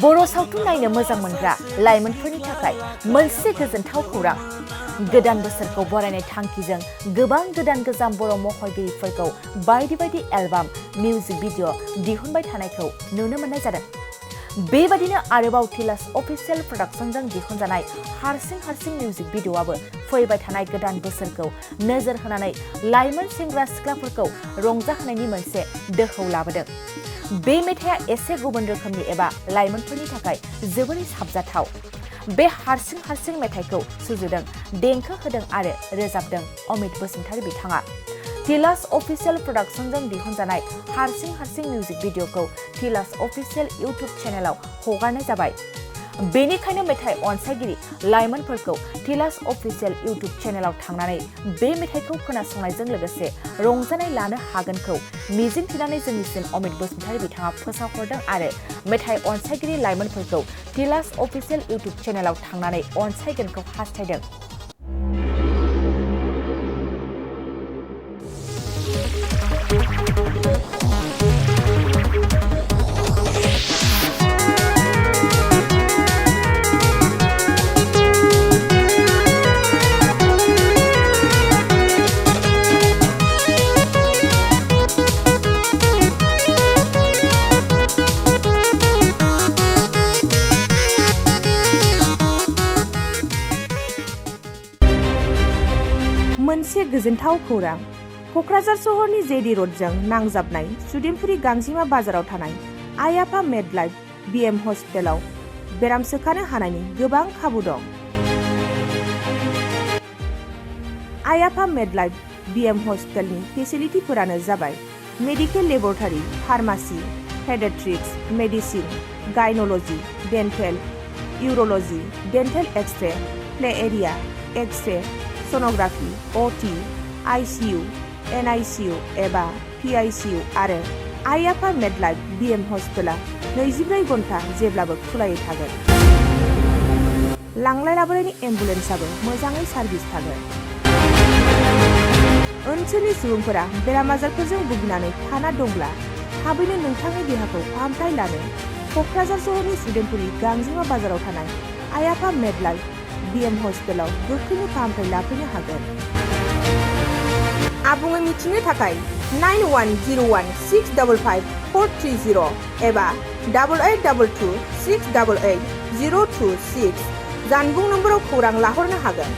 बर' सावथुन नायनो मोजां मोनग्रा लाइमोनफोरनि थाखाय मोनसे गोजोनथाव खौरां। गोदान बोसोरखौ बरायनाय थांखिजों गोबां गोदान गोजाम बर' महरगिरिफोरखौ बायदि बायदि एलबाम, मिउजिक भिडिअ दिहुनबाय थानायखौ नुनो मोननाय जादों। बेबादिनो आरोबाव टिलास अफिसियेल प्रडाक्शनजों दिहुनजानाय हारसिं मिउजिक भिडिअआबो फैबाय थानाय गोदान बोसोरखौ नोजोर होनानै लाइमोन सेंग्रा सिख्लाफोरखौ रंजाहोनायनि मोनसे दोहौ लाबोदों। बे मेथाइया एसे गुबुन रोखोमनि एबा लाइमोनफोरनि थाखाय जोबोरै साबजाथाव। बे हारसिं मेथाइखौ सुजुदों, देंखो होदों आरो रोजाबदों अमित बसुमतारी बिथाङा। टिलास अफिसियेल प्रडाक्शनजों दिहुनजानाय हारसिं मिउजिक भिडिअखौ टिलास अफिसियेल इउट्युब चेनेलाव हगारनाय जाबाय। बेनिखायनो मेथाइ अनसायगिरि लाइमोनफोरखौ टिलास अफिसियेल इउट्युब चेनेलाव थांनानै बे मेथाइखौ खोनासंनायजों लोगोसे रंजानाय लानो हागोनखौ मिजिंथिनानै जोंनिसिम अमित बसुमतारी बिथाङा फोसावहरदों आरो मेथाइ अनसायगिरि लाइमोनफोरखौ टिलास अफिसियेल इउट्युब चेनेलाव थांनानै अनसायगोनखौ हास्थायदों। मोनसे गोजोनथाव खौरां। क'क्राझार सहरनि जेडि र'डजों नांजाबनाय सुदेमपुरि गांजिमा बाजाराव थानाय आइ आफा मेडलाइफ बिएम हस्पिटालाव बेराम सोखानो हानायनि गोबां खाबु दं। आइ आफा मेडलाइफ बिएम हस्पिटालनि फेसिलिटिफोरानो जाबाय medical laboratory, pharmacy, paediatrics, medicine, gynaecology, dental, urology, dental x-ray, play area, x-ray, sonography, अटि, आइसिइउ, एनआइसिइउ एबा पिआइसिइउ आरो आइ आफा मेडलाइफ बिएम हस्पिटाला 24 घन्टा जेब्लाबो खुलायै थागोन। लांलाय लाबोलायनि एम्बुलेन्सआबो मोजाङै सार्भिस थागोन। ओनसोलनि सुबुंफोरा बेराम आजारफोरजों भुगिनानै थाना दंब्ला थाबैनो नोंथांनि देहाखौ फाहामथाय लानो क'क्राझार सहरनि सुदेमपुरि गांजिमा बाजाराव थानाय आइ आफा मेडलाइफ बिएम हस्पिटालाव गोख्रैनो फाहामथाय लाफैनो हागोन। आबुङै मिथिनो थाखाय 9101655430 एबा 8822688026 जानबुं नम्बराव खौरां लाहरनो हागोन।